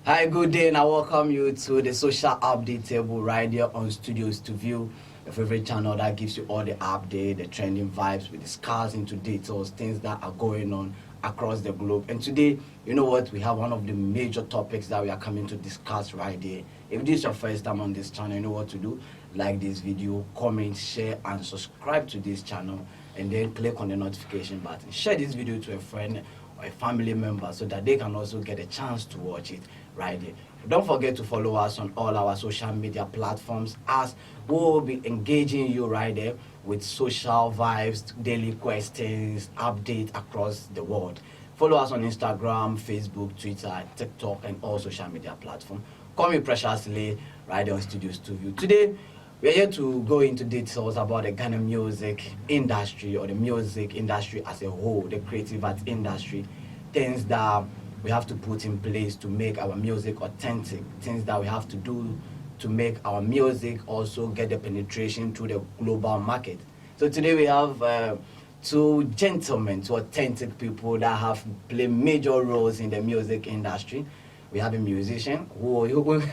Hi, good day, and I welcome you to the social update table right here on Studios to View, your favorite channel that gives you all the update, the trending vibes. We discuss into details, things that are going on across the globe. And today, you know what, we have one of the major topics that we are coming to discuss right here. If this is your first time on this channel, you know what to do. Like this video, comment, share, and subscribe to this channel, and then click on the notification button. Share this video to a friend or a family member so that they can also get a chance to watch it right there. Don't forget to follow us on all our social media platforms, as we will be engaging you right there with social vibes, daily questions, updates across the world. Follow us on Instagram, Facebook, Twitter, TikTok, and all social media platforms. Call me Preciously right there on Studios to View. Today, we're here to go into details about the Ghana music industry, or the music industry as a whole, the creative arts industry, things that we have to put in place to make our music authentic, things that we have to do to make our music also get the penetration to the global market. So today we have two gentlemen, two authentic people that have played major roles in the music industry. We have a musician who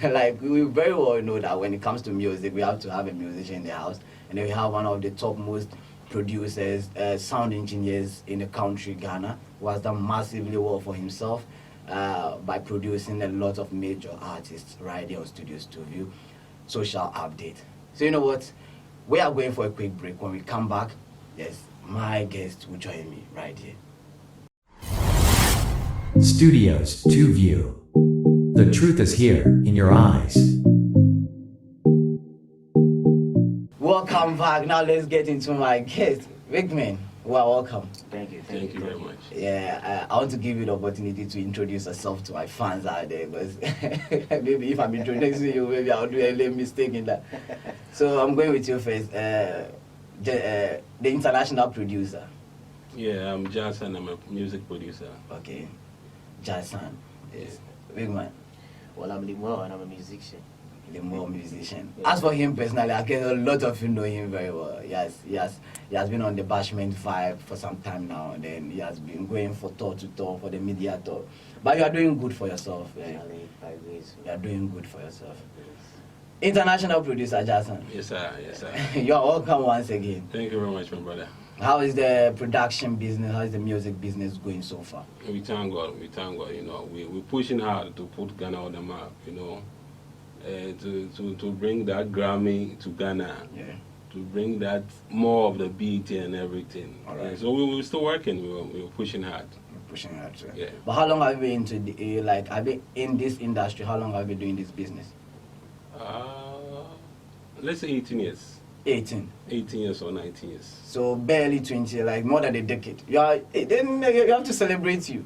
like, we very well know that when it comes to music, we have to have a musician in the house. And then we have one of the topmost producers, sound engineers in the country, Ghana, who has done massively well for himself by producing a lot of major artists right here on Studios to View. Social update. So you know what? We are going for a quick break. When we come back, yes, my guest will join me right here. Studios to View. The truth is here in your eyes. Welcome back. Now let's get into my guest. Big man, well, welcome. Thank you. Thank you very much. Yeah, I want to give you the opportunity to introduce yourself to my fans out there, because maybe if I'm introducing you, maybe I'll do a little mistake in that. So I'm going with you first. The international producer. Yeah, I'm Jason. I'm a music producer. Okay, Jason. Yes. Big man. Well, I'm Limo and I'm a musician. The more musician. Yeah. As for him personally, I guess a lot of you know him very well. He has been on the Bashment vibe for some time now, and then he has been going for tour to tour, for the media tour. But you are doing good for yourself. You are doing good for yourself. International producer Jason. Yes, sir. Yes, sir. You are welcome once again. Thank you very much, my brother. How is the production business? How is the music business going so far? We thank God. We thank God. You know, we're pushing hard to put Ghana on the map. You know, to bring that Grammy to Ghana. Yeah. To bring that more of the beat and everything. All right. Yeah, so we're still working. We're pushing hard. Pushing hard. Sir. Yeah. But how long have you been into the have you been in this industry? How long have you been doing this business? Let's say 18 years. 18. 18 years or 19 years. So barely 20, like more than a decade. Then you have to celebrate you.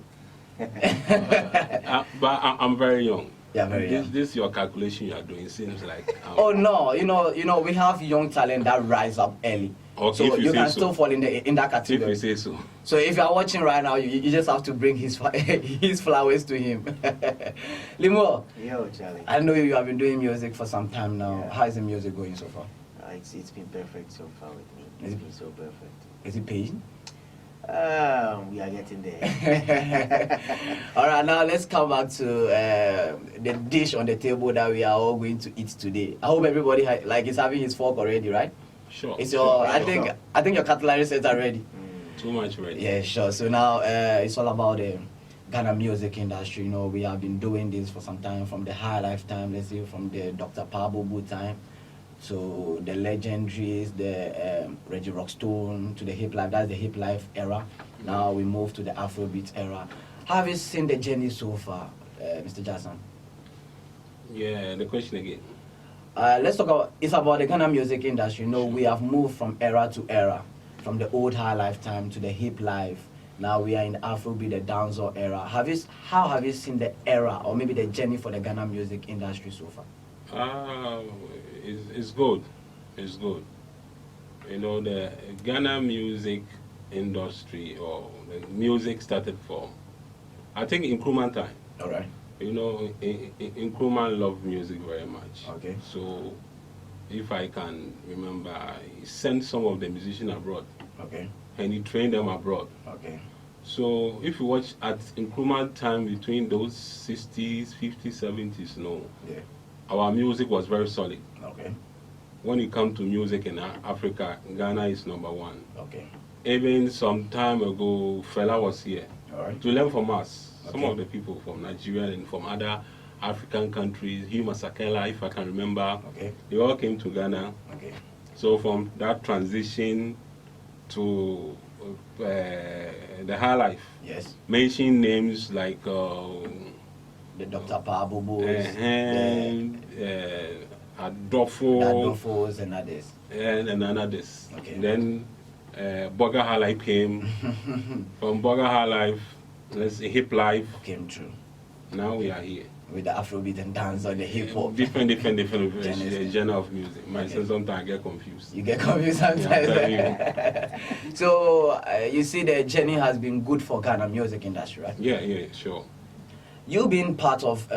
But I'm very young. Yeah, very young. This your calculation you are doing seems like. Oh no, you know, we have young talent that rise up early. Okay, so if you can say still fall in that category. If you say so. So if you are watching right now, you just have to bring his flowers to him. Limo, Yo, Charlie. I know you have been doing music for some time now. Yeah. How is the music going so far? It's been perfect so far with me. It's been so perfect. Is it paying? We are getting there. All right, now let's come back to the dish on the table that we are all going to eat today. I hope everybody is having his fork already, right? Sure. It's your. Sure. I think your cutlery sets are ready. Too much ready. Yeah, sure. So now it's all about the Ghana music industry. You know, we have been doing this for some time, from the highlife time, let's say from the Dr. Pabobu time, so the legendaries, the Reggie Rockstone, to the hip life. That's the hip life era. Now we move to the Afrobeat era. How have you seen the journey so far, Mr. Jackson? Yeah, the question again. Let's talk about, it's about the Ghana music industry. You know, we have moved from era to era, from the old high life time to the hip life. Now we are in the Afrobeat, the dancehall era. How have you seen the era, or maybe the journey for the Ghana music industry so far? It's good. It's good. You know, the Ghana music industry, or the music started from, I think, Nkrumah time. All right. You know, Nkrumah loved music very much. Okay. So, if I can remember, he sent some of the musicians abroad. Okay. And he trained them abroad. Okay. So if you watch at Nkrumah time between those 60s, 50s, 70s, no, Yeah. our music was very solid. Okay. When it comes to music in Africa, Ghana is number one. Okay. Even some time ago, Fela was here All right. to learn from us. Some Okay. of the people from Nigeria and from other African countries, Hugh Masakela, if I can remember, Okay. they all came to Ghana. Okay. So from that transition to the high life, Yes. mention names like The Dr. Pabubos, Adolfo, Adolfos, and others. and others. Okay. Then Burger High Life came. From Burger High Life, let's say Hip Life. Came true Now we are here. with the Afrobeat and dance or the hip hop. Different Genesis. genre of music. Okay. Sometimes I get confused. You get confused sometimes. Yeah, So you see, the journey has been good for Ghana music industry, right? Yeah, sure. You've been part of,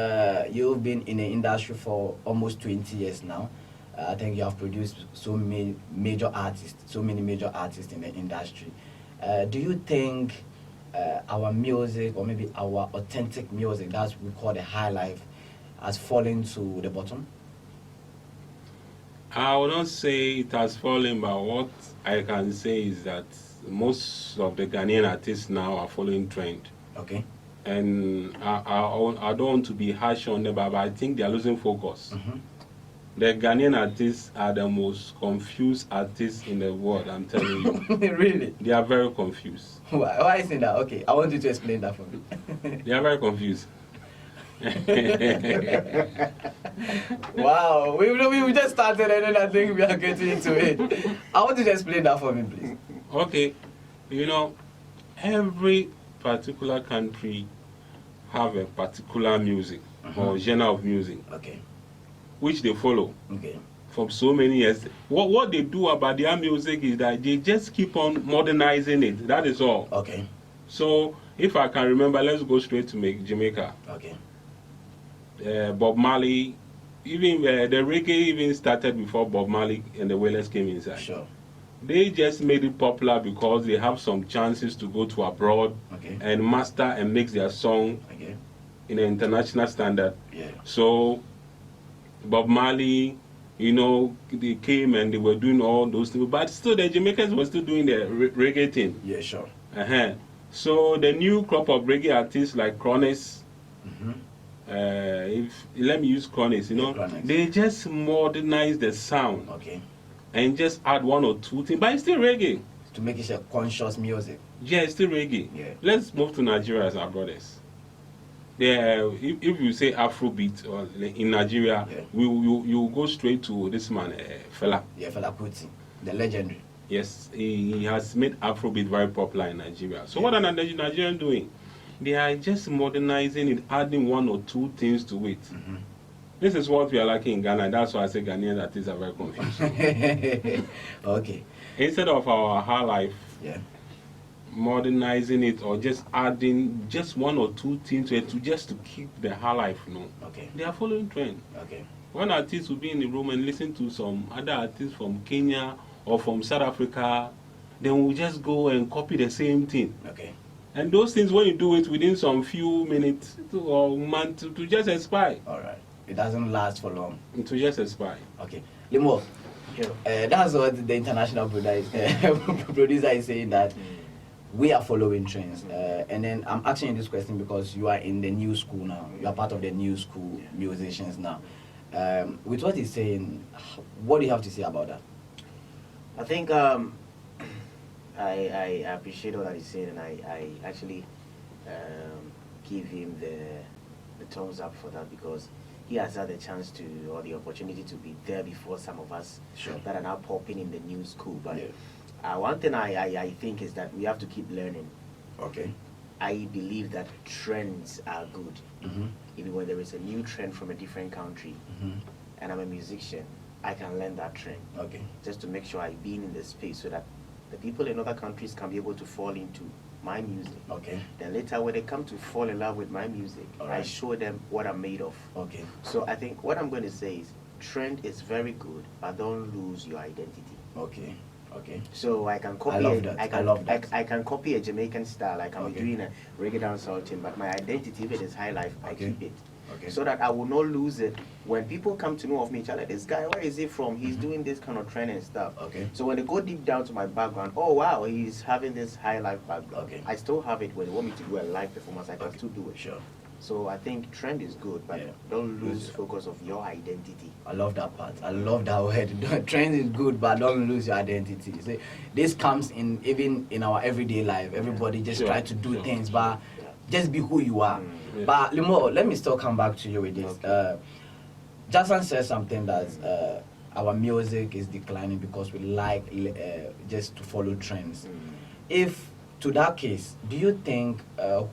you've been in the industry for almost 20 years now. I think you have produced so many major artists in the industry. Do you think our music, or maybe our authentic music, that we call the high life, has fallen to the bottom? I will not say it has fallen, but what I can say is that most of the Ghanaian artists now are following trend. Okay. And I don't want to be harsh on them, but I think they are losing focus. Mm-hmm. The Ghanaian artists are the most confused artists in the world, I'm telling you. Really? They are very confused. Why is it that? Okay, I want you to explain that for me. They are very confused. Wow, we just started and then I think we are getting into it. I want you to explain that for me, please. Okay, you know, every particular country have a particular music or genre of music Okay. which they follow Okay. from so many years. What they do about their music is that they just keep on modernizing it. That is all. Okay. So if I can remember, let's go straight to Jamaica. Okay. Bob Marley, even the reggae even started before Bob Marley and the Wailers came inside. Sure. They just made it popular because they have some chances to go to abroad Okay. and master and mix their song Okay. in an international standard. Yeah. So Bob Marley, you know, they came and they were doing all those things, but still the Jamaicans were still doing the reggae thing. Yeah, sure. So the new crop of reggae artists like Chronix, let me use Chronix, you know, Chronix. they just modernize the sound Okay. and just add one or two things, but it's still reggae. To make it a conscious music. Yeah, it's still reggae. Yeah. Let's move to Nigeria as our brothers. Yeah, if you say Afrobeat or in Nigeria, Yeah. you go straight to this man, Fela. Yeah, Fela Kuti, the legendary. Yes, he has made Afrobeat very popular in Nigeria. So what are Nigerians doing? They are just modernizing it, adding one or two things to it. This is what we are lacking in Ghana. That's why I say Ghanaian artists are very confused. Okay. Instead of our high life, Yeah. modernizing it or just adding just one or two things to it just to keep the high life, Okay. they are following trend. Okay. One artist will be in the room and listen to some other artists from Kenya or from South Africa, then we'll just go and copy the same thing. Okay. And those things, when you do it within some few minutes or months, to just expire. All right. It doesn't last for long. To just expire. Okay. Limo, that's what the international producer is saying, that we are following trends. And then I'm asking you this question because you are in the new school now. You are part of the new school musicians now. With what he's saying, what do you have to say about that? I think I appreciate all that he's saying, and I actually give him the thumbs up for that, because he has had the chance to, or the opportunity to be there before some of us that are now popping in the new school. But one thing I think is that we have to keep learning. Okay. I believe that trends are good. Even when there is a new trend from a different country, and I'm a musician, I can learn that trend. Okay. Just to make sure I've been in the space so that the people in other countries can be able to fall into my music. Okay. Then later when they come to fall in love with my music, I show them what I'm made of. Okay. So I think what I'm going to say is, trend is very good, but don't lose your identity. Okay. Okay. So I can copy. love that. I love that. I can copy a Jamaican style. I can be Okay. doing a reggae dancehall thing, but my identity, if it is high life, I Okay. keep it. Okay. So that I will not lose it. When people come to know of me, Charlie, this guy, where is he from? He's doing this kind of trend and stuff. Okay. So when they go deep down to my background, oh wow, he's having this high life background. Okay. I still have it. When they want me to do a live performance, I can Okay. still do it. Sure. So I think trend is good, but Yeah. don't lose focus of your identity. I love that part. I love that word. Trend is good, but don't lose your identity. See, this comes in even in our everyday life. Everybody just Sure, try to do sure. things, but just be who you are. Yeah. But Limo, let me still come back to you with this. Okay. Jason said something that our music is declining because we like just to follow trends. If to that case, do you think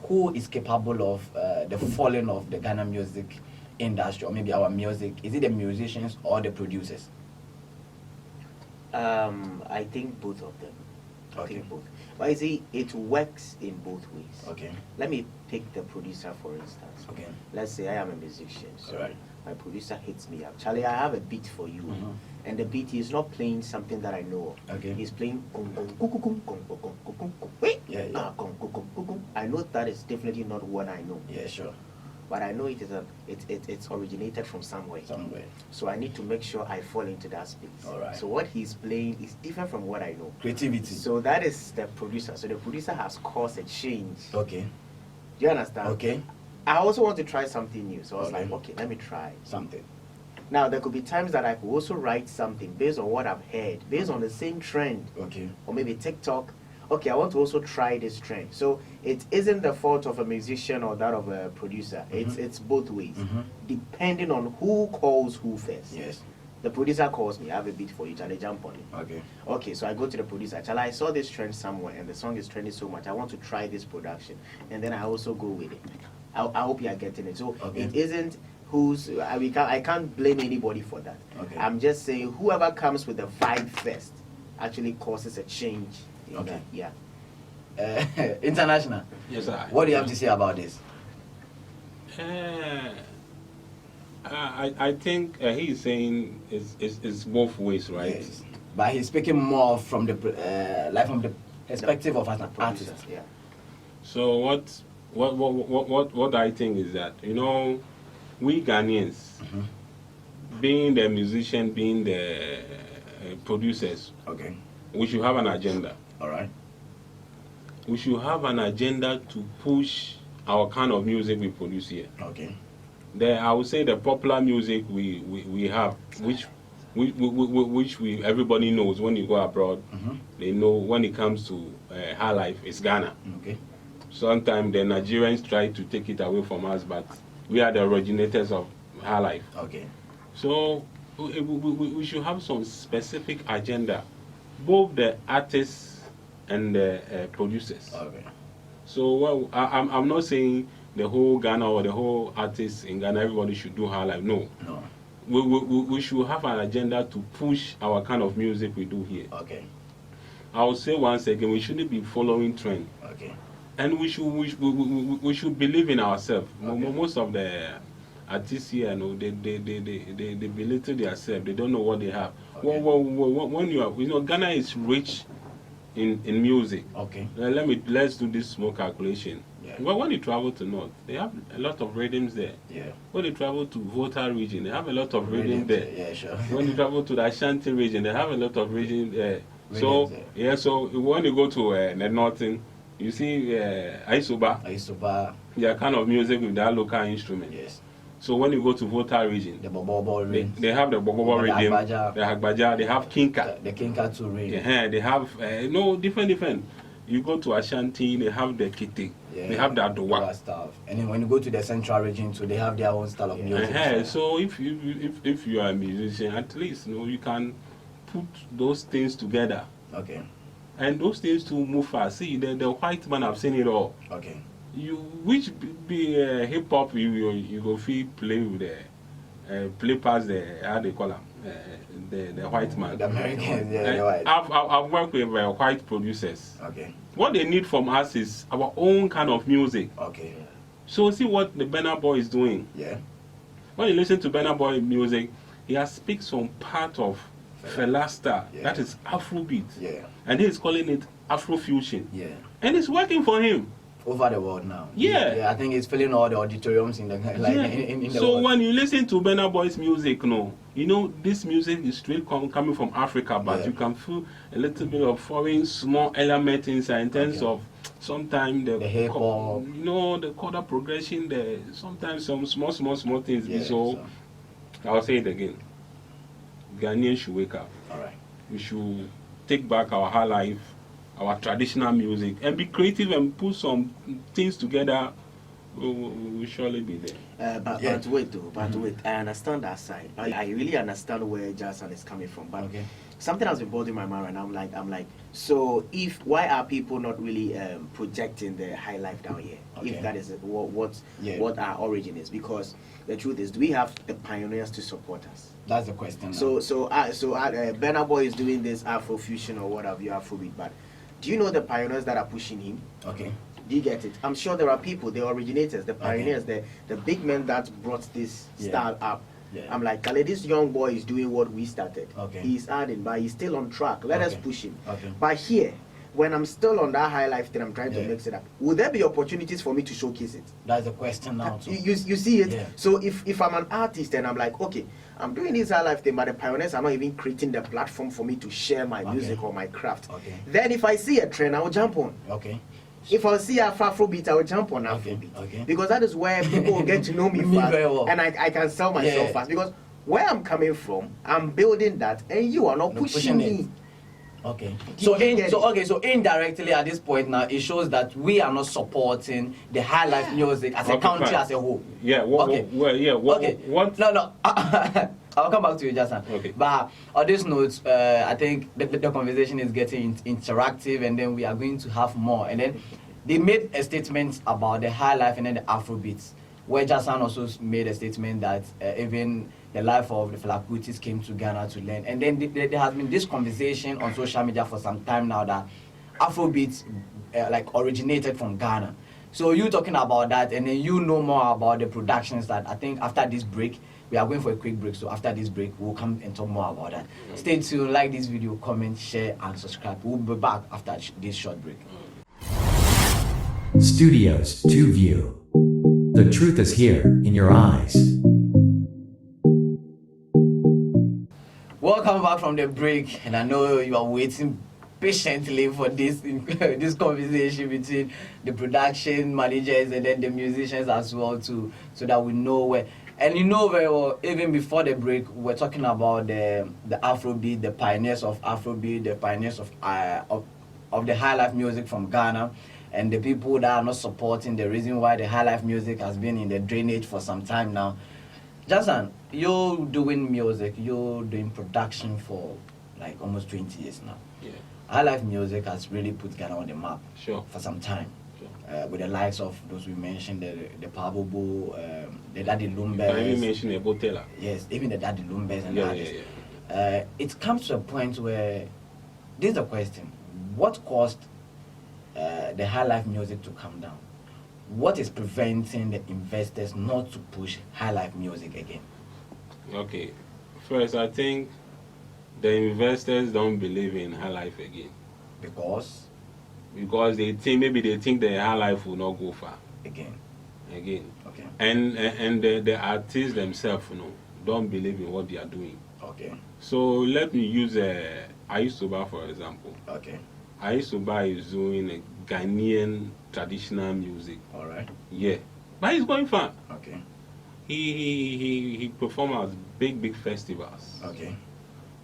who is capable of the falling of the Ghana music industry, or maybe our music? Is it the musicians or the producers? I think both of them. I Okay. think both. But you see, it works in both ways. Okay. Let me pick the producer for instance. Okay. Let's say I am a musician. So Alright. my producer hits me up. Charlie, I have a beat for you. Mhm. And the beat, he's not playing something that I know of. Okay. He's playing gung, gung, gung, gung, gung, gung, gung, gung, gung, gung. Wait. Yeah, yeah. Gung, gung, gung, gung, gung. I know that is definitely not what I know. Yeah, sure. But I know it's originated from somewhere. Somewhere. So I need to make sure I fall into that space. Alright. So what he's playing is different from what I know. Creativity. So that is the producer. So the producer has caused a change. Okay. Do you understand? Okay. I also want to try something new. So I was Okay. like, okay, let me try. Something. Now there could be times that I could also write something based on what I've heard, based on the same trend, Okay. or maybe TikTok. Okay, I want to also try this trend. So it isn't the fault of a musician or that of a producer. It's both ways, depending on who calls who first. Yes. The producer calls me, I have a beat for you, Charlie, jump on it. Okay. Okay, so I go to the producer, Charlie, I saw this trend somewhere and the song is trending so much, I want to try this production. And then I also go with it. I hope you are getting it. So Okay. it isn't I can't blame anybody for that. Okay. I'm just saying whoever comes with the vibe first actually causes a change. In Okay. that. Yeah. International. Yes, sir. What do you have to say about this? I think he's saying it's both ways, right? Yes. But he's speaking more from the like from the perspective of an Producer, artist. Yeah. So what I think is that, you know, we Ghanaians, being the musician, being the producers, Okay. we should have an agenda. All right. We should have an agenda to push our kind of music we produce here. Okay. I would say the popular music we have, which everybody knows when you go abroad. They know when it comes to high life, it's Ghana. Okay. Sometimes the Nigerians try to take it away from us, but we are the originators of high life. Okay. So we should have some specific agenda, both the artists and the producers. Okay. So I'm not saying the whole Ghana or the whole artists in Ghana, everybody should do high life. No. No. We should have an agenda to push our kind of music we do here. Okay. I will say once again, we shouldn't be following trend. Okay. And we should believe in ourselves. Okay. Most of the artists here, you know, they belittle themselves. They don't know what they have. Okay. When you know, Ghana is rich in music. Okay. Let's do this small calculation. Yeah. Well, when you travel to North, they have a lot of rhythms there. Yeah. When you travel to Volta region, they have a lot of rhythm there. Yeah, sure. When you travel to the Ashanti region, they have a lot of rhythm there. Rhythms So there. yeah, so when you go to the Northern, you see Aisoba, I used to buy. their kind of music with that local instrument. Yes. So when you go to Volta region, The Bobo ring. they have the Bobobo The rhythm, Agbaja. the Agbaja, they have Kinka. The Kinka 2 ring. Yeah, they have no different. You go to Ashanti, they have the Kiti, Yeah. they have the Other Adowa. stuff. And then when you go to the central region too, they have their own style of music. So if you are a musician, at least you know you can put those things together, Okay. and those things to move fast. See, the white man have seen it all. Okay. You which be hip hop you go feel play with the play past the how they call them the white man. The Americans, yeah, you're right. I've worked with white producers. Okay. What they need from us is our own kind of music. Okay. So see what the Burna Boy is doing. Yeah. When you listen to Burna Boy music, he has picked some part of Fela Star. Yeah. That is Afrobeat. Yeah. And he's calling it Afrofusion. Yeah. And it's working for him. Over the world now. Yeah. I think it's filling all the auditoriums in the in the So world. when you listen to Burna Boy's music, this music is straight coming from Africa, but you can feel a little bit of foreign small element inside in terms of sometimes the hip hop, the chord progression, sometimes some small things. Yeah, so I'll say it again. Ghanaians should wake up. All right. We should take back our high life, our traditional music, and be creative and put some things together. We'll surely be there. But wait, I understand that side. I really understand where Jason is coming from. But something has been bothering my mind, and I'm like, so why are people not really projecting the high life down here? Okay. If that is what our origin is, because the truth is, do we have the pioneers to support us? That's the question. So Burna Boy is doing this Afrofusion or whatever, Afrobeat, but do you know the pioneers that are pushing him? Okay. Do you get it? I'm sure there are people, the originators, the pioneers, the big men that brought this style up. Yeah. I'm like, Kale, this young boy is doing what we started. Okay. He's adding, but he's still on track. Let us push him. Okay. But here, when I'm still on that high life thing, I'm trying to mix it up. Will there be opportunities for me to showcase it? That's the question now. You see it? Yeah. So if I'm an artist and I'm like, okay, I'm doing this high life thing, but the pioneers are not even creating the platform for me to share my music or my craft. Okay. Then if I see a trend, I will jump on. Okay. If I see Afrobeat, I will jump on Afrobeat. Okay. Because that is where people will get to know me fast. very well. And I can sell myself fast. Because where I'm coming from, I'm building that, and you are not pushing me. Okay. So indirectly at this point now, it shows that we are not supporting the high life music as a country as a whole. Yeah. What? No. I'll come back to you, Jason. Okay. But on this note, I think the conversation is getting interactive, and then we are going to have more. And then they made a statement about the high life and then the Afrobeats, where Jason also made a statement that even the life of the Fela Kutis came to Ghana to learn. And then there has been this conversation on social media for some time now that Afrobeats originated from Ghana. So you talking about that, and then you know more about the productions that I think after this break, we are going for a quick break. So after this break, we'll come and talk more about that. Stay tuned, like this video, comment, share, and subscribe. We'll be back after this short break. Studios 2 View. The truth is here in your eyes. Welcome back from the break, and I know you are waiting patiently for this this conversation between the production managers and then the musicians as well too, so that we know where. And you know very well, even before the break, we're talking about the Afrobeat, the pioneers of Afrobeat, the pioneers of the high life music from Ghana, and the people that are not supporting the reason why the high life music has been in the drainage for some time now. Jason, you're doing music, you're doing production for like almost 20 years now. Yeah. High life music has really put Ghana on the map for some time. With the likes of those we mentioned, the Pabobo, the Daddy Lumbers. I even mentioned the Botella. Yes, even the Daddy Lumbers and others. It comes to a point where this is the question: what caused the high life music to come down? What is preventing the investors not to push high life music again? Okay, first I think the investors don't believe in high life again. Because they think the high life will not go far again. Okay. And the artists themselves, don't believe in what they are doing. Okay. So let me use Ayusoba for example. Okay. Ayusoba is doing a Ghanaian traditional music. All right. Yeah, but he's going far. Okay. He performs at big festivals. Okay.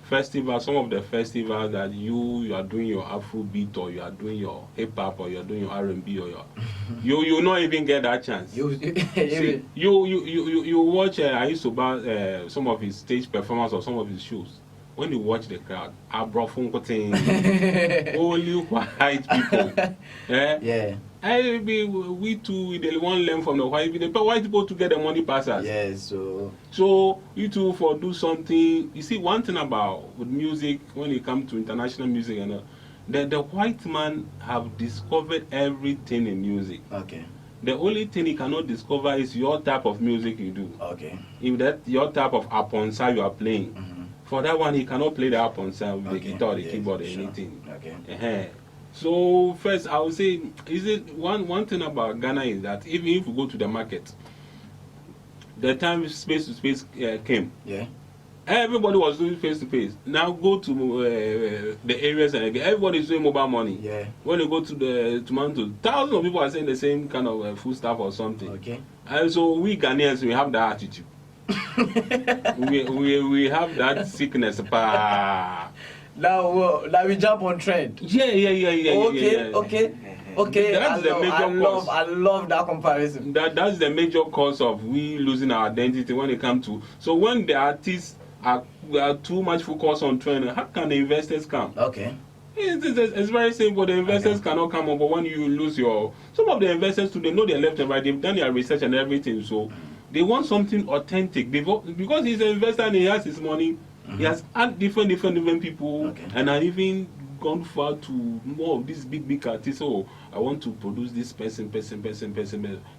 Some of the festivals that you are doing your Afrobeat or you are doing your hip hop or you are doing your R&B or you not even get that chance. You watch Ayusoba some of his stage performance or some of his shows. When you watch the crowd, only white people. Yeah. We too, they want to learn from the white people. But white people to get the money pass us. Yes, so you too for do something. You see, one thing about with music, when it comes to international music, the white man have discovered everything in music. Okay. The only thing he cannot discover is your type of music you do. Okay. If that your type of aponsa you are playing. For that one, he cannot play the harp on himself, the Okay, guitar, the yeah, keyboard, or sure. anything. Okay. So first, I would say, is it one thing about Ghana is that even if we go to the market, the time space to space came. Yeah. Everybody was doing face to face. Now go to the areas and again, everybody is doing mobile money. Yeah. When you go to the Toronto, thousands of people are saying the same kind of food stuff or something. Okay. And so we Ghanaians, we have that attitude. we have that sickness. Now we jump on trend. Okay. That's the major cause. I love that comparison. That's the major cause of we losing our identity when it comes to. So when the artists are too much focused on trend, how can the investors come? Okay. It's very simple. The investors cannot come over when you lose your. Some of the investors too, they know their left and right. They've done their research and everything, so they want something authentic. Because he's an investor and he has his money. He has had different people, and I even gone far to more of these big artists. So I want to produce this person,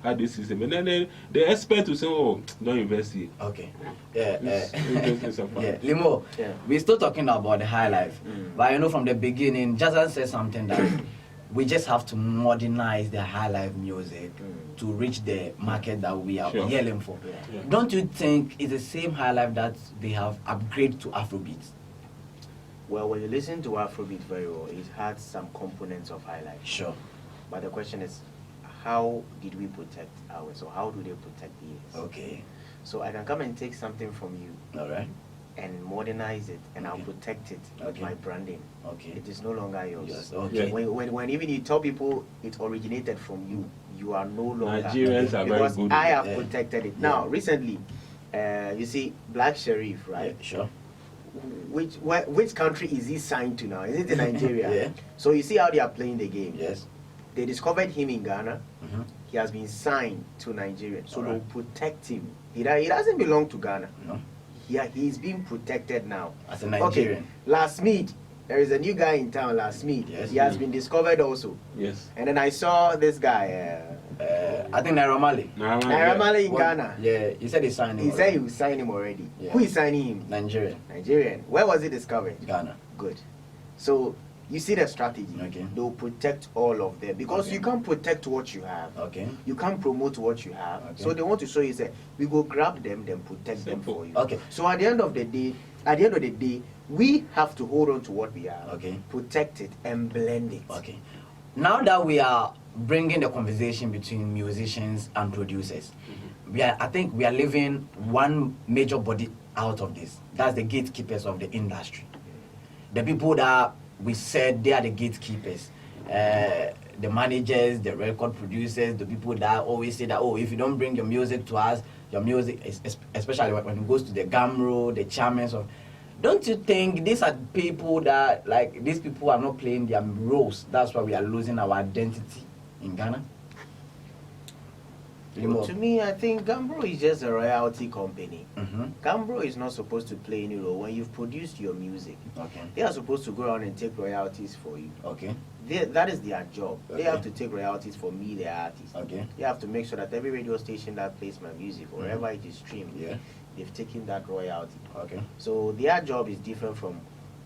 how this system, and then the expert will say, "Oh, don't invest here." Okay. Yeah. Yeah. Limo. Yeah. We're still talking about the high life, but you know from the beginning, Jason said something that we just have to modernize the high life music to reach the market that we are yelling for. Yeah. Don't you think it's the same high life that they have upgraded to Afrobeat? Well, when you listen to Afrobeat very well, it had some components of highlife. Sure. But the question is, how did we protect ours, or how do they protect theirs? Okay. So I can come and take something from you, All right. and modernize it, and I'll protect it with my branding. Okay. It is no longer yours. Yes. Okay. When even you tell people it originated from you, you are no longer. Nigerians are very because good. I have protected it. Yeah. Now, recently, you see, Black Sherif, right? Yeah, sure. Which country is he signed to now? Is it in Nigeria? Yeah. So you see how they are playing the game. Yes. They discovered him in Ghana. Mm-hmm. He has been signed to Nigeria, so Alright. they'll protect him. He doesn't belong to Ghana. No. He's being protected now. As a Nigerian. Okay, Last Mead. There is a new guy in town, Last Mead. Yes. He has been discovered also. Yes. And then I saw this guy, I think Naira Marley. Naira Marley in What- Ghana. Yeah, he said he signed him. He said he will sign him already. Yeah. Who is signing him? Nigerian. Nigerian. Where was he discovered? Ghana. Good. So you see the strategy. Okay. They'll protect all of them because Okay. you can't protect what you have. Okay. You can't promote what you have. Okay. So they want to show you, say, we go grab them, then protect Simple. them for you. Okay. So at the end of the day, we have to hold on to what we have, Okay. protect it, and blend it. Okay. Now that we are bringing the conversation between musicians and producers, I think we are leaving one major body out of this. That's the gatekeepers of the industry. The people that we said they are the gatekeepers. The managers, the record producers, the people that always say that, oh, if you don't bring your music to us, your music, especially when it goes to the Gamro, the chairmen of. Don't you think these are people that, like, these people are not playing their roles? That's why we are losing our identity in Ghana. Well, to me, I think Gambro is just a royalty company. Mm-hmm. Gambro is not supposed to play any role. When you've produced your music, Okay. they are supposed to go around and take royalties for you. Okay. That is their job. Okay. They have to take royalties for me, the artist. Okay. They have to make sure that every radio station that plays my music, wherever it is streamed, Yeah. they've taken that royalty. Okay. So their job is different from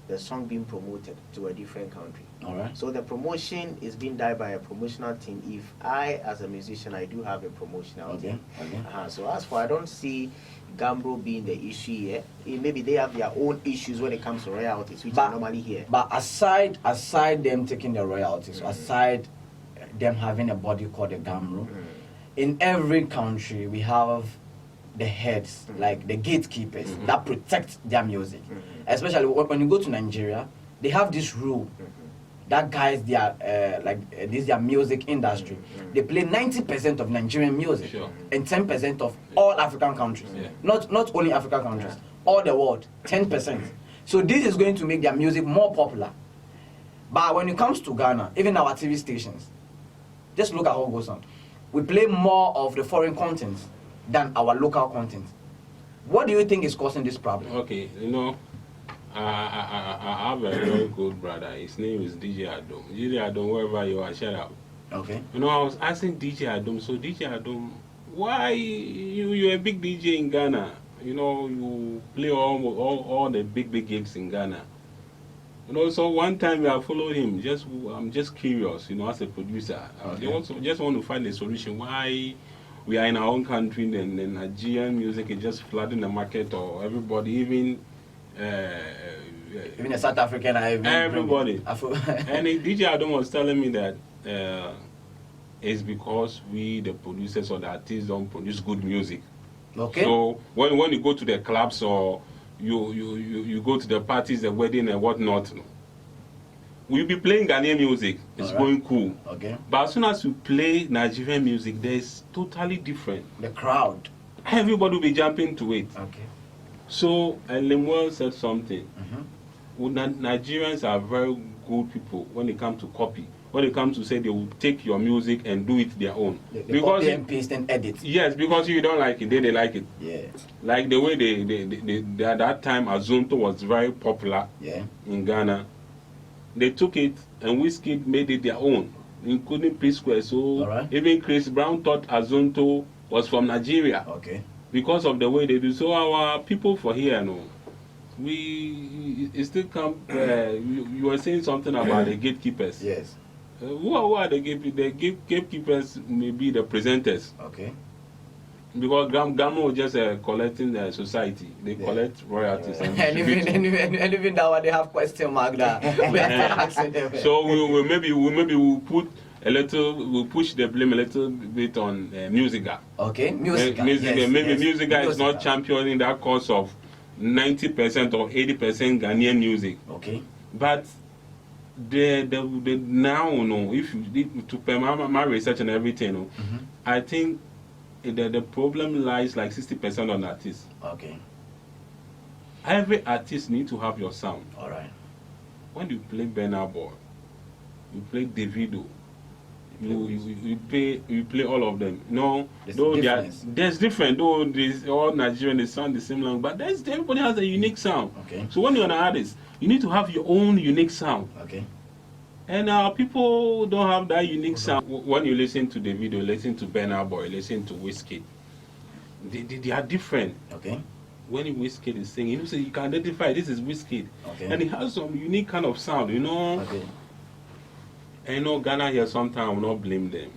the song being promoted to a different country. All right. So the promotion is being done by a promotional team. If I, as a musician, I do have a promotional Okay. team. Okay. So as for, I don't see Gambro being the issue here. Maybe they have their own issues when it comes to royalties, which But- are normally here. But aside them taking the royalties, aside them having a body called the Gamro, in every country we have the heads, like the gatekeepers that protect their music. Especially when you go to Nigeria, they have this rule that guides their this their music industry. They play 90% of Nigerian music Sure. and 10% of all African countries. Yeah. Not only African countries, all the world, 10%. So this is going to make their music more popular. But when it comes to Ghana, even our TV stations, just look at how it goes on. We play more of the foreign content than our local content. What do you think is causing this problem? Okay, I have a very good brother. His name is DJ Adom. DJ Adom, wherever you are, shout out. Okay. I was asking DJ Adom, so DJ Adom, why you're a big DJ in Ghana? you know, you play all the big gigs in Ghana. You know, so one time I followed him. I'm just curious, you know, as a producer. They also just want to find a solution why we are in our own country and the Nigerian music is just flooding the market, or everybody, even the South African, everybody. And DJ Adam was telling me that it's because we, the producers or the artists, don't produce good music. Okay. So when you go to the clubs or you go to the parties, the wedding and whatnot, we'll be playing Ghanaian music. It's going cool. Okay. But as soon as you play Nigerian music, there's totally different. The crowd. Everybody will be jumping to it. Okay. So, and Lemuel said something. Nigerians are very good people when it comes to copy. When it comes to say they will take your music and do it their own. They because copy and paste and edit. Yes, because you don't like it, they like it. Yeah. Like the way they at that time Azonto was very popular in Ghana. They took it and Wizkid made it their own, including P-Square. So even Chris Brown thought Azonto was from Nigeria. Okay. Because of the way they do. So our people for here, it still come. You were saying something about the gatekeepers. Yes. Who are the gatekeepers? The gatekeepers may be the presenters. Okay. Because Ghana was just collecting the society. They collect royalties. And even that one, they have question mark that we are asking them. So we'll put a little, we'll push the blame a little bit on Musica. Okay, Musica. Maybe Musica is not championing that cause of 90% or 80% Ghanaian music. Okay. But the now, if you did to pay my research and everything, I think the problem lies like 60% on artists. Okay. Every artist need to have your sound. All right. When you play Burna Boy, you play Davido, you play all of them. No, there's different. Though all Nigerian, they sound the same language, but everybody has a unique sound. Okay. So when you're an artist, you need to have your own unique sound. Okay. And people don't have that unique sound. When you listen to Davido, listen to Burna Boy, listen to Wizkid, they are different. Okay. When Wizkid is singing, you can identify this is Wizkid. Okay. And it has some unique kind of sound, Okay. And Ghana here sometimes I will not blame them.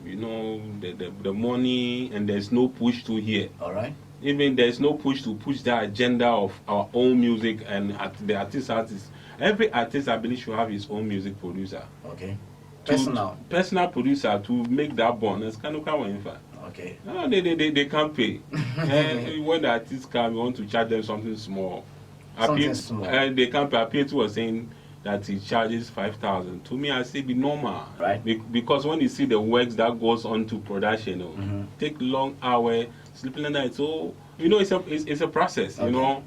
The money, and there's no push to here. All right. Even there's no push to push the agenda of our own music and the artists. Every artist, I believe, should have his own music producer. Okay. Personal producer to make that bond. It's kind of okay. No, they can't pay. And when the artists come, we want to charge them something small. And they can't pay. Appeal was saying that he charges 5,000. To me, I say be normal. Right. Because when you see the works that goes on to production, take long hours, sleeping at night. So it's a process. Okay.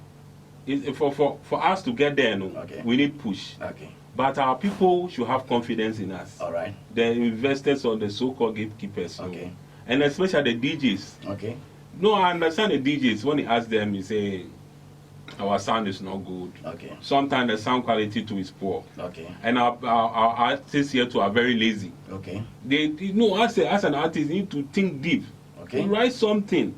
For us to get there, we need push. Okay. But our people should have confidence in us. All right. The investors or the so-called gatekeepers. Okay. And especially the DJs. Okay. No, I understand the DJs. When you ask them, you say, our sound is not good. Okay. Sometimes the sound quality too is poor. Okay. And our artists here too are very lazy. Okay. As an artist, you need to think deep. Okay. You write something.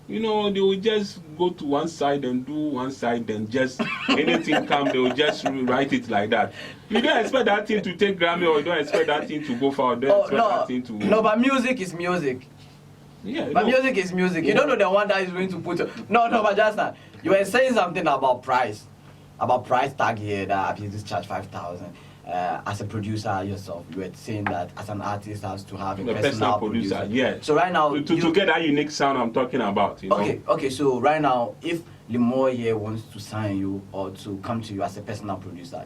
They will just go to one side and do one side, and just anything come, they will just write it like that. You don't expect that thing to take Grammy, or you don't expect that thing to go far. No, but music is music. Yeah, but music is music. You don't know the one that is going to put. No, but just that. You were saying something about price tag here that you just charge 5,000. As a producer yourself, you were saying that as an artist has to have a personal producer. Yeah. So right now, to get that unique sound I'm talking about. Okay. So right now, if Limor here wants to sign you or to come to you as a personal producer,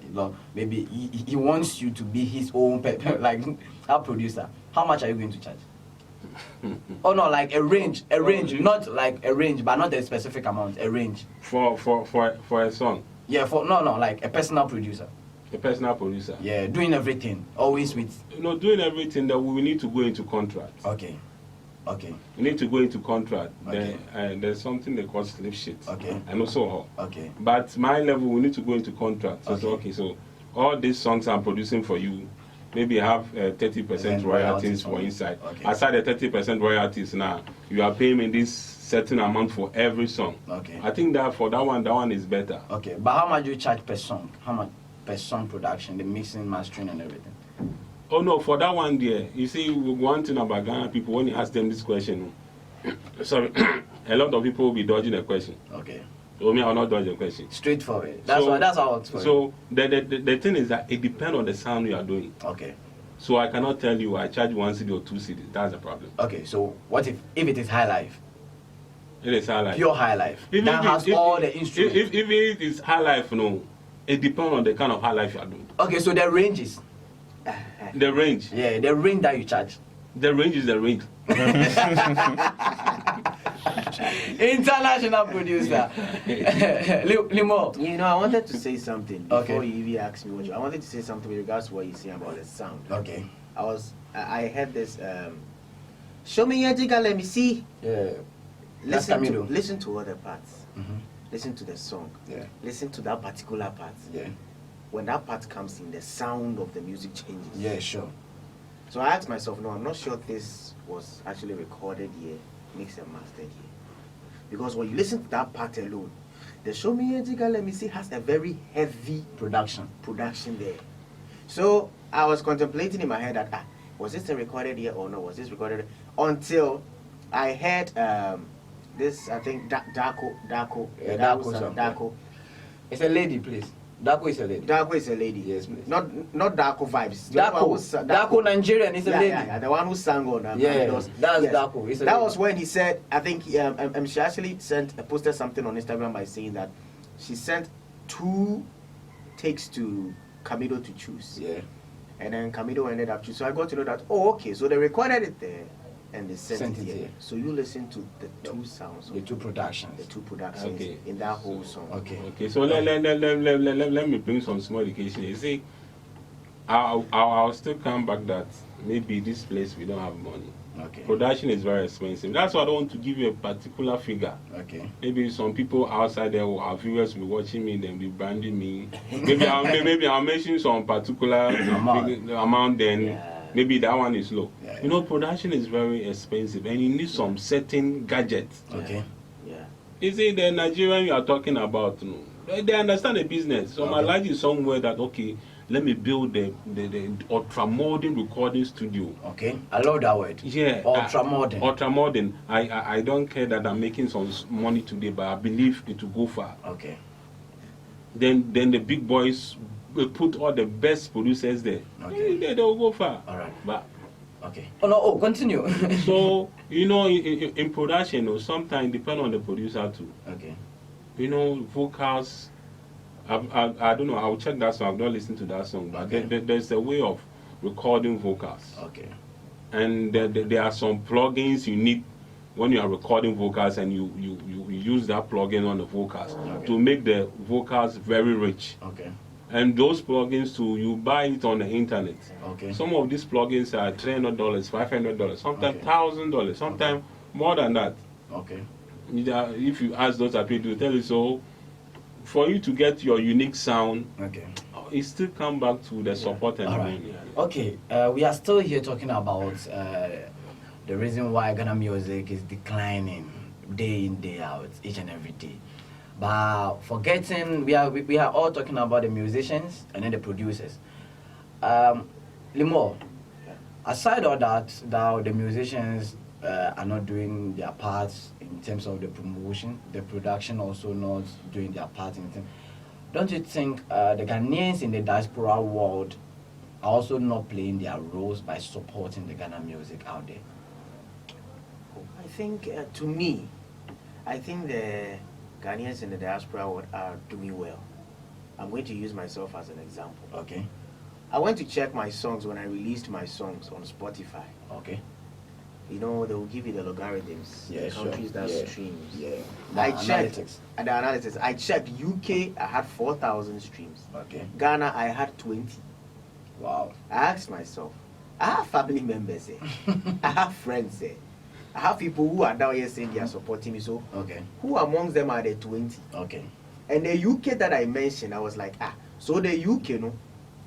maybe he wants you to be his own like a producer. How much are you going to charge? Oh no, like a range, not like a range, but not a specific amount. A range for a song. Yeah, like a personal producer. A personal producer. Yeah, doing everything, always with. Doing everything that we need to go into contract. Okay. We need to go into contract. Okay. There's something they call slip sheet. Okay. And also. Okay. But my level, we need to go into contract. Okay. So all these songs I'm producing for you, maybe I have 30% royalties for inside. Okay. Aside the 30% royalties now, you are paying me this certain amount for every song. Okay. I think that for that one is better. Okay, but how much do you charge per song? How much per song production, the mixing, mastering, and everything? Oh no, for that one there, you see, one thing about Ghana people, when you ask them this question, sorry, a lot of people will be dodging the question. Okay. So me, I will not dodge the question. Straightforward. That's how it's for you. So the thing is that it depends on the sound you are doing. Okay. So I cannot tell you I charge 1 CD or 2 CD. That's the problem. Okay, so what if it is high life? It is high life. Pure high life. That has all the instruments. If it is high life, no, it depends on the kind of high life you are doing. Okay, so the ranges. The range. Yeah, the range that you charge. The range is the range. International producer. Limo. You know, I wanted to say something before Okay. you even asked me I wanted to say something with regards to what you're saying about the sound. Okay. I heard this. Show me your jigger, let me see. Yeah. That's Camilo. Listen to other parts. Mhm. Listen to the song. Yeah. Listen to that particular part. Yeah. When that part comes in, the sound of the music changes. Yeah, sure. So I asked myself, no, I'm not sure this was actually recorded here, mixed and mastered here. Because when you listen to that part alone, the Show Me a Jigga, Let Me See has a very heavy Production. production there. So I was contemplating in my head that, was this recorded here or no? Was this recorded? Until I heard this, I think, Darko. Yeah, that Darko was, song, Darko. It's a lady, please. Darko is a lady. Darko is a lady. Yes, please. Not Darko vibes. The one who sang- Darko Nigerian is a yeah, lady. yeah, the one who sang on Yeah, Camilo's- that's Darko. It's a That lady. was when he said, I think she actually posted something on Instagram by saying that she sent 2 takes to Camilo to choose. Yeah. And then Camilo ended up choosing. So I got to know that, okay, so they recorded it there and they sent it here. So you listen to the 2 sounds. The 2 productions. The 2 productions Okay. in that whole song. Okay. Okay, so let me bring some small education. You see, I'll still come back that maybe this place we don't have money. Okay. Production is very expensive. That's why I don't want to give you a particular figure. Okay. Maybe some people outside there, our viewers will be watching me, then be branding me. Maybe I'll mention some particular amount, then Yeah. maybe that one is low. Yeah. You know, production is very expensive, and you need some certain gadgets. Okay. Yeah. Is it the Nigerian you are talking about? No, they understand the business. So my Okay. life is somewhere that, okay, let me build the ultra modern recording studio. Okay. I love that word. Yeah, Ultra modern. Ultra modern. I don't care that I'm making some money today, but I believe it will go far. Okay. Then the big boys will put all the best producers there. Okay. They will go far. All right. But Okay. Oh no. Oh, continue. so you know, in production, you know, sometimes depend on the producer too. Okay. You know, vocals. I don't know. I'll check that song. I've not listened to that song, but Okay. there's a way of recording vocals, Okay. and there are some plugins you need when you are recording vocals, and you use that plugin on the vocals Okay. to make the vocals very rich. Okay. And those plugins too, you buy it on the internet. Okay. Some of these plugins are $300, $500, sometimes Okay. $1,000, sometimes more than that. Okay. If you ask those people to tell you so, for you to get your unique sound, Okay. it still come back to the support and All the right. money. Okay. We are still here talking about the reason why Ghana music is declining day in, day out, each and every day. But forgetting, we are all talking about the musicians and then the producers. Limo, aside all that, the musicians are not doing their parts in terms of the promotion, the production also not doing their part in terms. Don't you think the Ghanaians in the diaspora world are also not playing their roles by supporting the Ghana music out there? I think, to me, I think the Ghanaians in the diaspora world are doing well. I'm going to use myself as an example. Okay. I went to check my songs when I released my songs on Spotify. Okay. You know, they will give you the logarithms, Yeah, the sure. countries that Yeah. streams. Yeah. I The checked analytics. the analytics. I checked UK, I had 4,000 streams. Okay. Ghana, I had 20. Wow. I asked myself, I have family members here. I have friends here. I have people who are down here saying they are supporting me. So, Okay. who amongst them are the 20? Okay. And the UK that I mentioned, I was like, so the UK, no,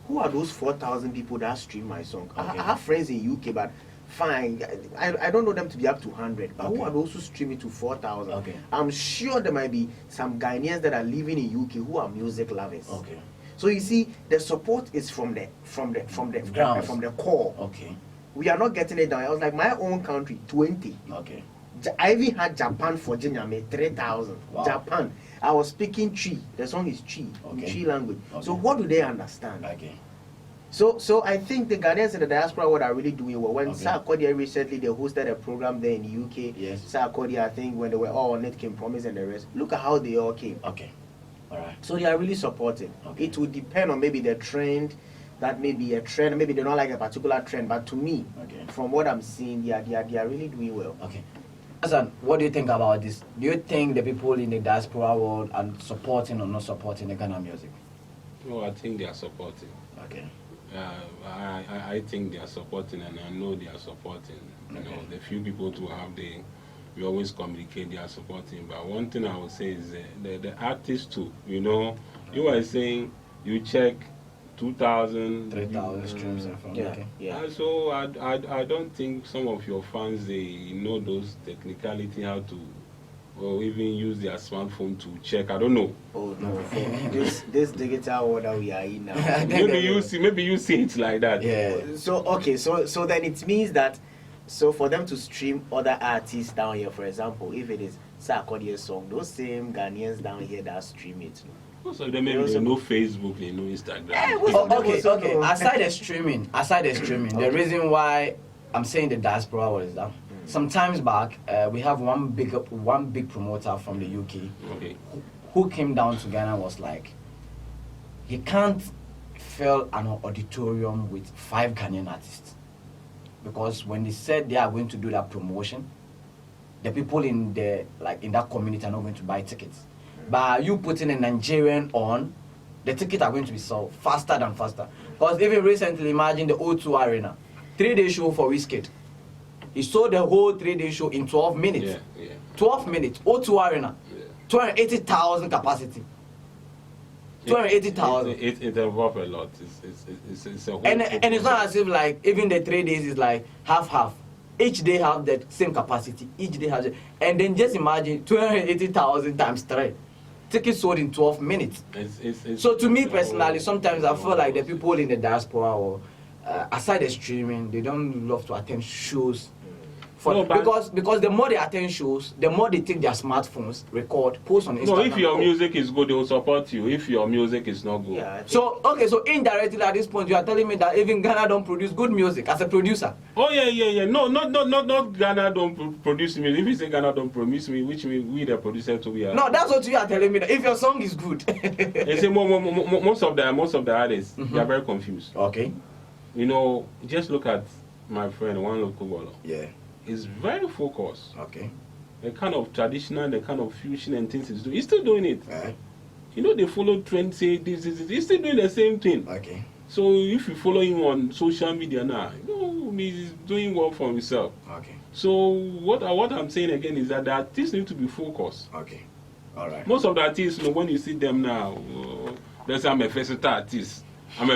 who are those 4,000 people that stream my song? Okay. I have friends in UK, but fine. I don't know them to be up to 100, but Okay. who are also streaming to 4,000. Okay. I'm sure there might be some Ghanaians that are living in UK who are music lovers. Okay. So you see, the support is from the Grounds. from the core. Okay. We are not getting it down. I was like, my own country, 20. Okay. I even had Japan for Jinyame, 3,000. Wow. Japan. I was speaking Chi. The song is Chi, in Okay. Chi language. So Okay. what do they understand? Okay. So I think the Ghanaians in the diaspora what are really doing well. When Okay. Sarkodia recently they hosted a program there in the UK. Yes. Sarkodia, I think when they were all on it, Kim Promise and the rest. Look at how they all came. Okay. All right. So they are really supporting. Okay. It will depend on maybe the trend. That may be a trend. Maybe they don't like a particular trend. But to me, Okay. from what I'm seeing, they are really doing well. Okay. Hassan, what do you think about this? Do you think the people in the diaspora world are supporting or not supporting the Ghana music? No, I think they are supporting. Okay. I think they are supporting, and I know they are supporting. You know, the few people to have we always communicate they are supporting. But one thing I would say is the artists too. You know, you are saying you check 2,000, 3,000 streams and from Yeah, okay. yeah. So I don't think some of your fans they know those technicality how to, or even use their smartphone to check. I don't know. Oh no, this digital world that we are in now. Maybe you see it like that. Yeah. So okay, so then it means that for them to stream other artists down here, for example, if it is Sarkodie's song, those same Ghanaians down here that stream it. Most of them maybe they know Facebook, they know Instagram. Okay. Aside the streaming, the reason why I'm saying the diaspora was that sometimes back we have one big promoter from the UK Okay. who came down to Ghana was like, he can't fill an auditorium with 5 Ghanaian artists, because when they said they are going to do that promotion, the people in that community are not going to buy tickets. But you putting a Nigerian on, the tickets are going to be sold faster than faster. Because even recently, imagine the O2 Arena, 3-day show for Wizkid. He sold the whole 3-day show in 12 minutes. Yeah. 12 minutes, O2 Arena, 280,000 capacity. 280,000. It involves a lot. It's a whole And it's not as if like even the 3 days is like half. Each day have the same capacity. Each day has, and then just imagine 280,000 times 3. Tickets sold in 12 minutes. So to me personally, sometimes I feel like the people in the diaspora or aside the streaming, they don't love to attend shows. Because the more they attend shows, the more they take their smartphones, record, post on Instagram. No, if your music is good, they will support you. If your music is not good, Yeah, So indirectly at this point, you are telling me that even Ghana don't produce good music as a producer. Oh yeah. No, not Ghana don't produce me. If you say Ghana don't produce me, which means we the producer too we are. No, that's what you are telling me. That if your song is good. They say most of the artists they are very confused. Okay. You know, just look at my friend one local baller. Yeah. He's very focused. Okay. The kind of traditional, the kind of fusion and things he's doing. He's still doing it. Right. You know, they follow trends, say this. He's still doing the same thing. Okay. So if you follow him on social media now, you know, he's doing well for himself. Okay. So what I'm saying again is that the artists need to be focused. Okay. All right. Most of the artists, you know, when you see them now, let's say I'm a versatile artist. Long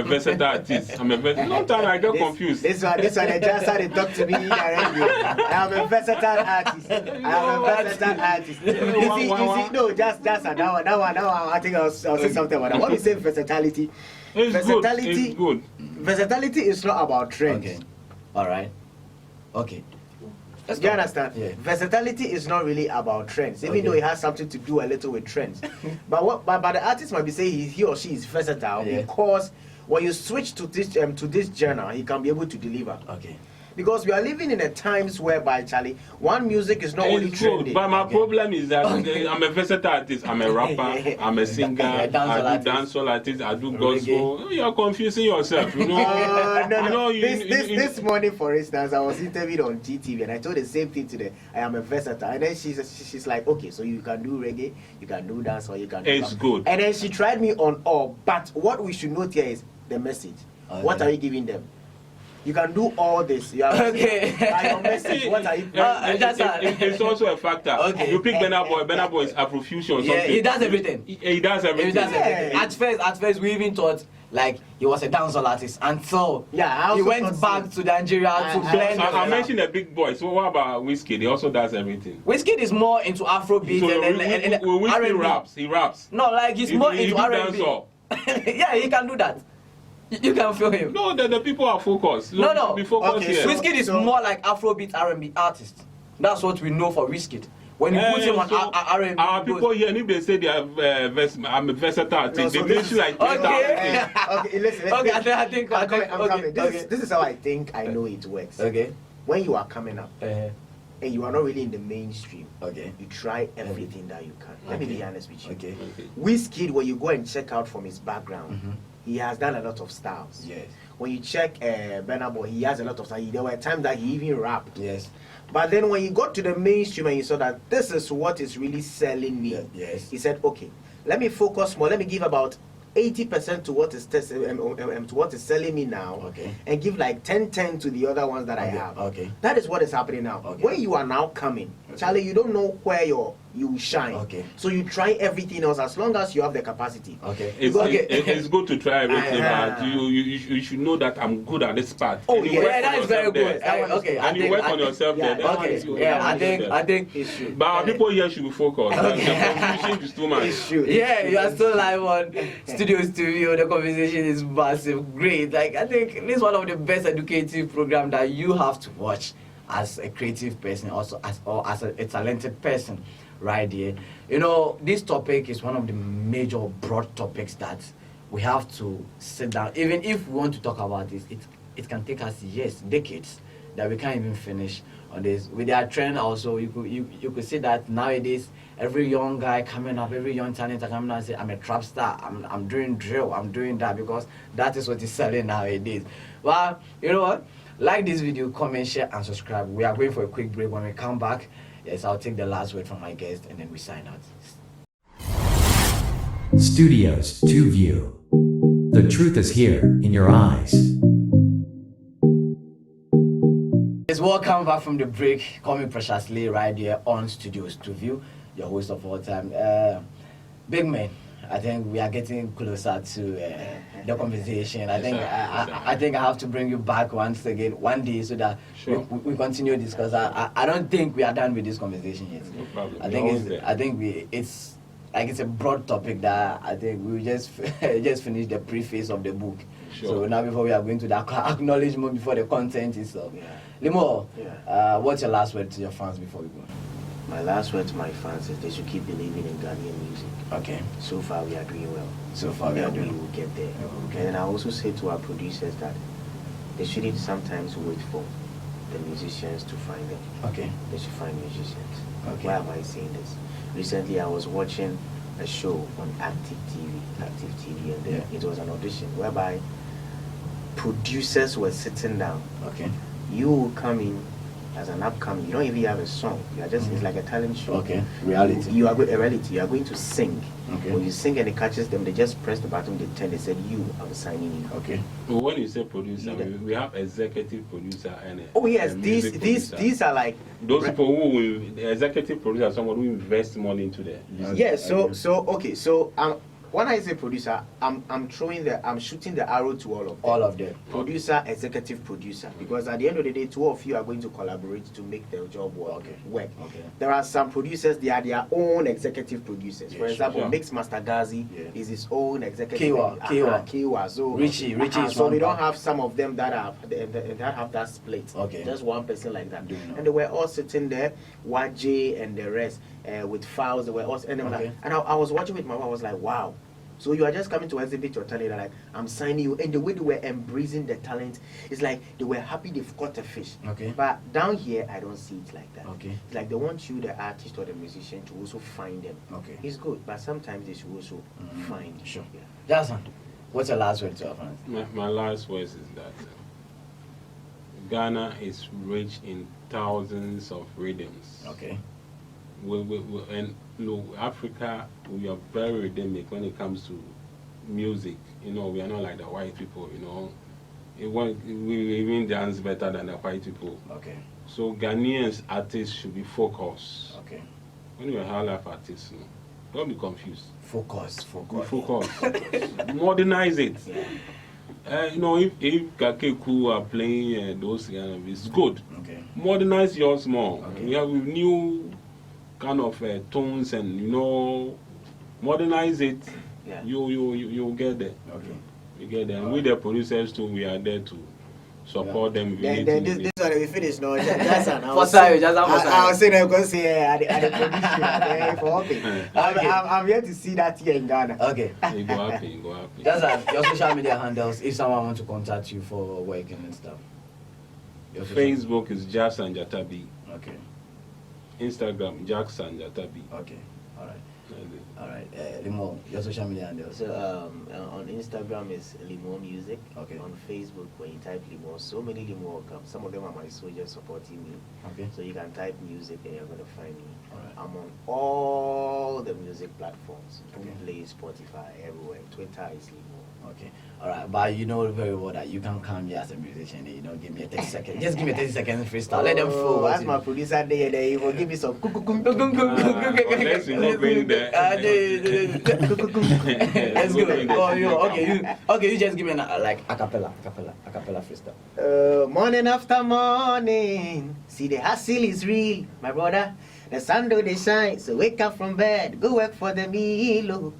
time I get confused. This one, they just started to talk to me directly. I am a versatile artist. You see, no, just that one. I think I'll say something about that. When we say versatility, It's good. versatility is not about trends. Okay. All right. Okay. Do you understand? Yeah. Versatility is not really about trends, even Okay. though it has something to do a little with trends. but the artist might be saying he or she is versatile because when you switch to this genre, he can be able to deliver. Okay. Because we are living in a times whereby, Charlie, one music is not only It's good, trending. but my problem is that I'm a versatile artist. I'm a rapper. I'm a singer. I do dancehall artist. I do gospel. You are confusing yourself. You know. No. This morning, for instance, I was interviewed on GTV, and I told the same thing today. I am a versatile, and then she's like, okay, so you can do reggae, you can do dancehall, you can do. It's good. And then she tried me on all, but what we should note here is the message. Okay. What are you giving them? You can do all this. You have Okay. your message. What are you? It's also a factor. Okay. You pick Burna Boy. Burna Boy is Afrofusion. Yeah, he does everything. He does everything. At first, we even thought like he was a dancehall artist until Yeah, I he also went thought back so. to Nigeria to I- blend. I mentioned the big boys. So what about Whiskey? He also does everything. Wizkid is more into Afrobeat So and Whiskey R&B. raps. He raps. No, like he's He- more he into do R&B. dancehall. Yeah, he can do that. You can feel him. No, the people are focused. No, Look, no. Be focused Okay, here. so- Wizkid is more like Afrobeat R&B artist. That's what we know for Wizkid. When you put him on R&B, our he people goes- here, and if they say they are I'm a versatile, No, they so mention this- like Okay. 10,000. Okay, listen. Okay, I think I'm coming. okay. This is how I think I know it works. Okay. When you are coming up Uh, and you are not really in the mainstream, okay. you try everything that you can. Let me Okay. be honest with you. Okay. Wizkid, when you go and check out from his background, Mhm. he has done a lot of styles. Yes. When you check Burna Boy, he has a lot of styles. There were times that he even rapped. Yes. But then when you got to the mainstream and you saw that this is what is really selling me, Yes. he said, okay, let me focus more. Let me give about 80% to what is to what is selling me now, Okay. and give like 10 to the other ones that I Okay, have. okay. That is what is happening now. Okay. When you are now coming, Charlie, you don't know where you shine. Okay. So you try everything else as long as you have the capacity. Okay. It's good to try everything, Uh-huh. but you should know that I'm good at this part. Oh, And you yeah, work Yeah, on that is very yourself there. good. Okay. And you work on yourself yeah, there. that That's one Okay. is good. Yeah, That one is good. I think. It's true. But our people here should be focused. The confusion is too much. It's true. Yeah, you are still live on Studio Studio. The conversation is massive, great. Like I think this is one of the best educative programs that you have to watch as a creative person, also as a talented person, right here. You know, this topic is one of the major broad topics that we have to sit down. Even if we want to talk about this, it can take us years, decades, that we can't even finish on this. With their trend also, you could see that nowadays every young guy coming up, every young talent coming up and say, I'm a trap star, I'm doing drill, I'm doing that, because that is what is selling nowadays. Well, you know what? Like this video, comment, share, and subscribe. We are going for a quick break. When we come back, yes, I'll take the last word from my guest and then we sign out. Studios 2 View. The truth is here in your eyes. Yes, welcome back from the break. Call me Preciously right here on Studios 2 View, your host of all time. Big man, I think we are getting closer to the conversation. I think I think I have to bring you back once again one day so that Sure. we continue this, because I don't think we are done with this conversation yet. No problem. I We're always think there. it's like it's a broad topic that I think we just just finished the preface of the book. Sure. So now before we are going to the acknowledgement before the content itself. Yeah. Limo, Yeah. what's your last word to your fans before we go? My last word to my fans is they should keep believing in Ghanaian music. Okay. So far, we are doing well. So far we are And we doing. will get there. Okay. And then I also say to our producers that they shouldn't sometimes wait for the musicians to find them. Okay. They should find musicians. Okay. Why am I saying this? Recently, I was watching a show on Active TV, and then it was an audition whereby producers were sitting down. Okay. You will come in as an upcoming. You don't even have a song. You are just it's like a talent show. Okay. Reality. You are a reality. You are going to sing. Okay. When you sing and it catches them, they just press the button. They turn. They said, "You, I'm signing you." Okay. Well, when you say producer, Yeah. we have executive producer and Oh yes, a these music producer. these are like Those people who will, the executive producer is someone who invests money into the music. yeah. So okay. So when I say producer, I'm shooting the arrow to all of them. All of them. Producer, executive producer, because at the end of the day, two of you are going to collaborate to make the job work. Okay. Okay. There are some producers; they are their own executive producers. Yeah, For sure, example, sure. Mix Master Gazi Yeah. is his own executive. Kiwa. So Richie is so one we don't part. have some of them that have that split. Okay. Just one person like that. Do you know? And they were all sitting there, YJ and the rest, with files. They were all, and, they were Okay. like, and I was watching with my mom. I was like, wow. So you are just coming to exhibit your talent, like I'm signing you, and the way they were embracing the talent, it's like they were happy they've caught a fish. Okay. But down here, I don't see it like that. Okay. It's like they want you, the artist or the musician, to also find them. Okay. It's good, but sometimes they should also find. Sure. Yeah. Jason, what's your last word to our fans? My last words is that Ghana is rich in thousands of rhythms. Okay. And Africa, we are very rhythmic when it comes to music. You know, we are not like the white people. You know, we even dance better than the white people. Okay. So Ghanaians artists should be focused. Okay. When you're a highlife artist, Don't be confused. Focus. Focus. Modernize it. If Kakeku are playing those kind of, it's good. Okay. Modernize yours more. Okay. We have new kind of tones and modernize it. Yeah. You get there. Okay. You get there. And with the producers too, we are there to support them. Then this one we finish now. Jason, I was saying I'm going to say at the production for helping. I'm here to see that here in Ghana. Okay. You go happy. Just your social media handles if someone wants to contact you for working and stuff. Facebook is Jackson Jatabi. Okay. Instagram Jackson Jatabi. Okay. All right. Limo, your social media handles. So on Instagram is Limo Music. Okay. On Facebook, when you type Limo, so many Limo will come. Some of them are my soldiers supporting me. Okay. So you can type music and you're gonna find me. All right. I'm on all the music platforms. Okay. Play, Spotify, everywhere. Twitter is Limo. Okay. All right. But you know very well that you can come here as a musician. Give me a 30 seconds. Just give me a 30 seconds freestyle. Let them feel. That's my producer there. He will give me some. Unless you're not going there. Let's go. Okay. You just give me a cappella freestyle. Morning after morning, see the hustle is real, my brother. The sun do they shine, so wake up from bed, go work for the meal. Oh.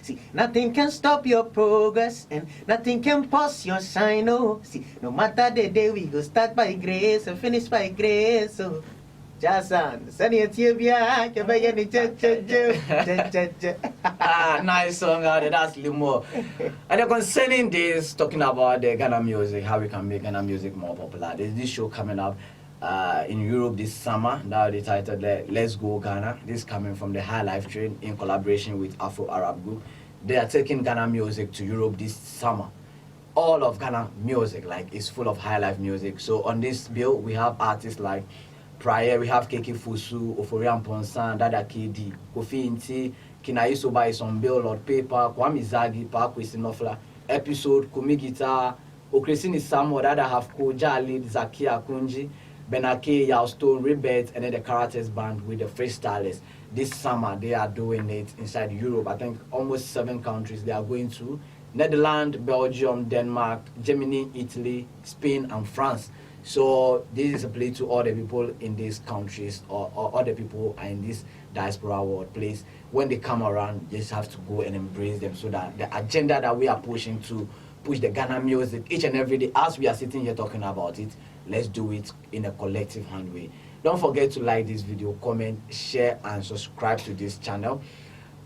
See, nothing can stop your progress, and nothing can pause your shine. Oh, see, no matter the day, we go start by grace and finish by grace. Oh. Jason, send it to you, nice song, that's Limo. And then concerning this, talking about the Ghana music, how we can make Ghana music more popular. There's this show coming up in Europe this summer. Now they titled Let's Go Ghana. This is coming from the Highlife train in collaboration with Afro Arab Group. They are taking Ghana music to Europe this summer. All of Ghana music, is full of Highlife music. So on this bill, we have artists like Prior, we have Keke Fusu, Oforian Ponsan, Dada KD, Kofi Inti, Kinaisoba is on bill, Lord Paper, Kwame Zagi, Parkway Sinofla, episode, Kumi Guitar, Okresini Samo, Dada have Koja lead, Zakia Kunji, Benake, Yalstone, Rebet, and then the Karates band with the freestylers. This summer, they are doing it inside Europe. I think almost 7 countries they are going to. Netherlands, Belgium, Denmark, Germany, Italy, Spain, and France. So this is a plea to all the people in these countries or all the people who are in this diaspora world place. When they come around, you just have to go and embrace them so that the agenda that we are pushing to push the Ghana music each and every day, as we are sitting here talking about it, let's do it in a collective hand way. Don't forget to like this video, comment, share, and subscribe to this channel.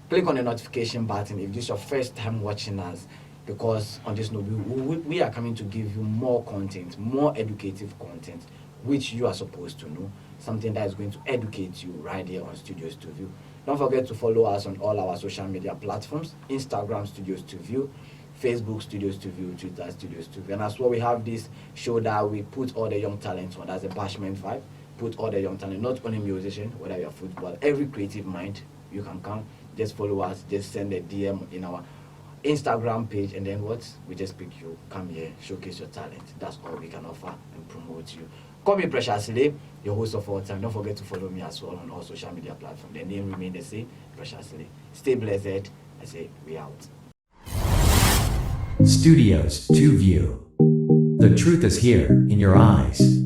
Click on the notification button if this is your first time watching us, because on this note, we are coming to give you more content, more educative content, which you are supposed to know, something that is going to educate you right here on Studios to View. Don't forget to follow us on all our social media platforms: Instagram Studios to View, Facebook Studios to View, Twitter Studios to View. And as well, we have this show that we put all the young talents on. That's the Bashment Vibe. Put all the young talent, not only musician, whether you're football, every creative mind, you can come. Just follow us, just send a DM in our Instagram page, and then we just pick you, come here, showcase your talent. That's all we can offer and promote you. Call me Preciously, your host of all time. Don't forget to follow me as well on all social media platforms. The name remains the same, Preciously. Stay blessed. I say we out. Studios to View. The truth is here in your eyes.